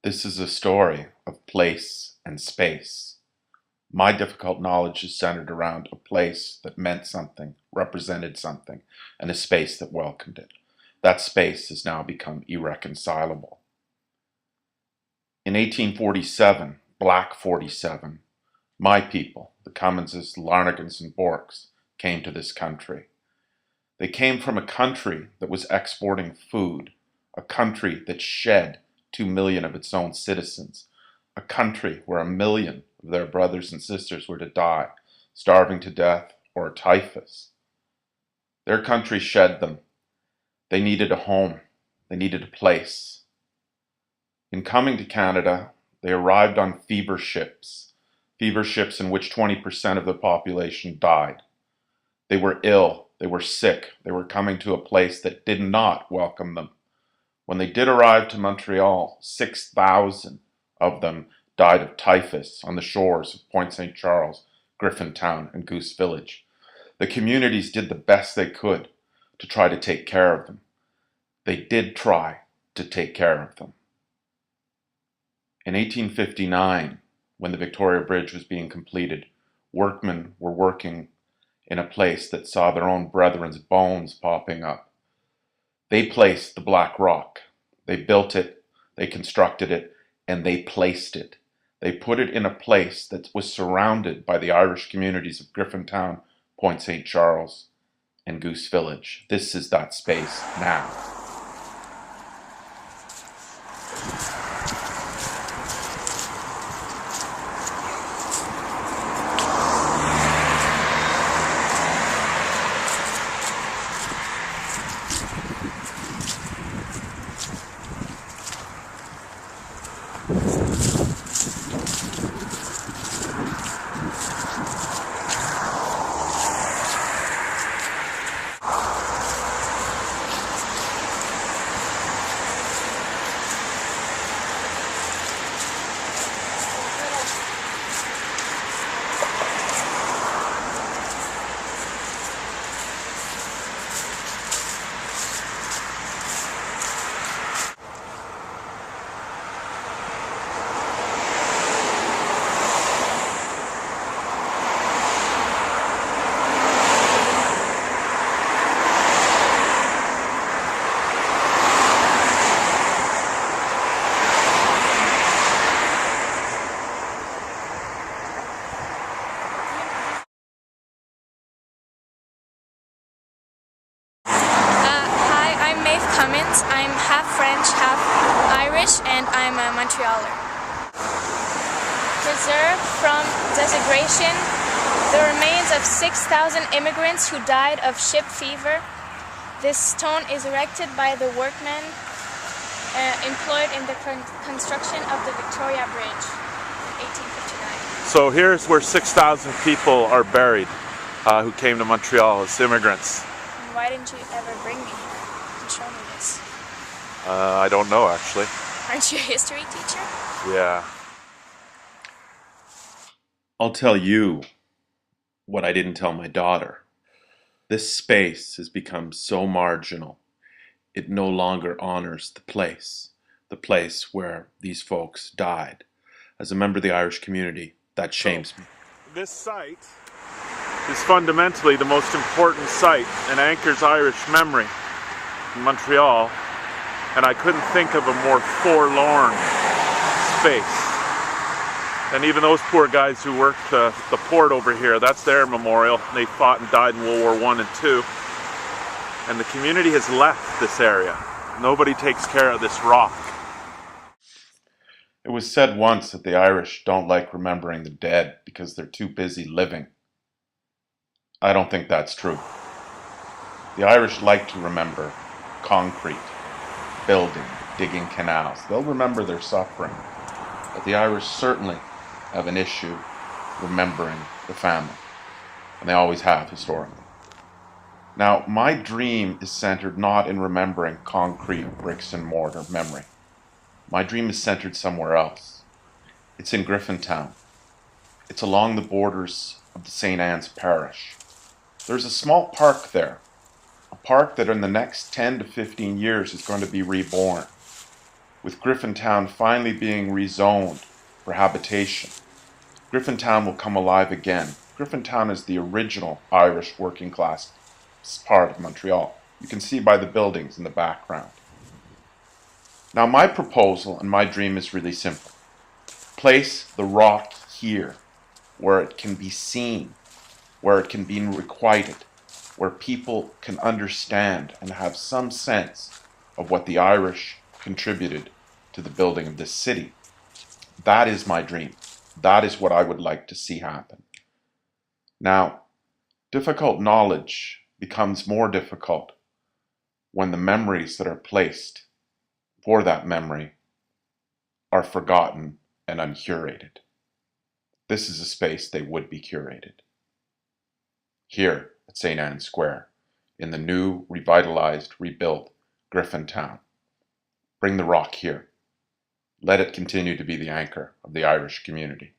This is a story of place and space. My difficult knowledge is centered around a place that meant something, represented something, and a space that welcomed it. That space has now become irreconcilable. In 1847, Black 47, my people, the Cumminses, Larnagans, and Borks, came to this country. They came from a country that was exporting food, a country that shed 2 million of its own citizens, a country where 1 million of their brothers and sisters were to die, starving to death or typhus. Their country shed them. They needed a home. They needed a place. In coming to Canada, they arrived on fever ships in which 20% of the population died. They were ill. They were sick. They were coming to a place that did not welcome them. When they did arrive to Montreal, 6,000 of them died of typhus on the shores of Point St. Charles, Griffintown, and Goose Village. The communities did the best they could to try to take care of them. They did try to take care of them. In 1859, when the Victoria Bridge was being completed, workmen were working in a place that saw their own brethren's bones popping up. They placed the Black Rock. They built it, they constructed it, and they placed it. They put it in a place that was surrounded by the Irish communities of Griffintown, Point St. Charles, and Goose Village. This is that space now. I'm half French, half Irish, and I'm a Montrealer. Preserved from desecration the remains of 6,000 immigrants who died of ship fever. This stone is erected by the workmen employed in the construction of the Victoria Bridge in 1859. So here's where 6,000 people are buried who came to Montreal as immigrants. And why didn't you ever bring me here and show me this? I don't know, actually. Aren't you a history teacher? Yeah. I'll tell you what I didn't tell my daughter. This space has become so marginal, it no longer honors the place where these folks died. As a member of the Irish community, that shames me. This site is fundamentally the most important site and anchors Irish memory in Montreal, and I couldn't think of a more forlorn space. And even those poor guys who worked the port over here, that's their memorial. They fought and died in World War I and II. And the community has left this area. Nobody takes care of this rock. It was said once that the Irish don't like remembering the dead because they're too busy living. I don't think that's true. The Irish like to remember concrete, building, digging canals. They'll remember their suffering. But the Irish certainly have an issue remembering the family. And they always have historically. Now, my dream is centered not in remembering concrete, bricks and mortar memory. My dream is centered somewhere else. It's in Griffintown. It's along the borders of the St. Anne's Parish. There's a small park there, a park that in the next 10 to 15 years is going to be reborn. with Griffintown finally being rezoned for habitation, Griffintown will come alive again. Griffintown is the original Irish working class part of Montreal. You can see by the buildings in the background. Now my proposal and my dream is really simple. Place the rock here, where it can be seen, where it can be requited, where people can understand and have some sense of what the Irish contributed to the building of this city. That is my dream. That is what I would like to see happen. Now, difficult knowledge becomes more difficult when the memories that are placed for that memory are forgotten and uncurated. This is a space they would be curated. Here at St. Anne's Square, in the new, revitalized, rebuilt Griffintown. Bring the rock here. Let it continue to be the anchor of the Irish community.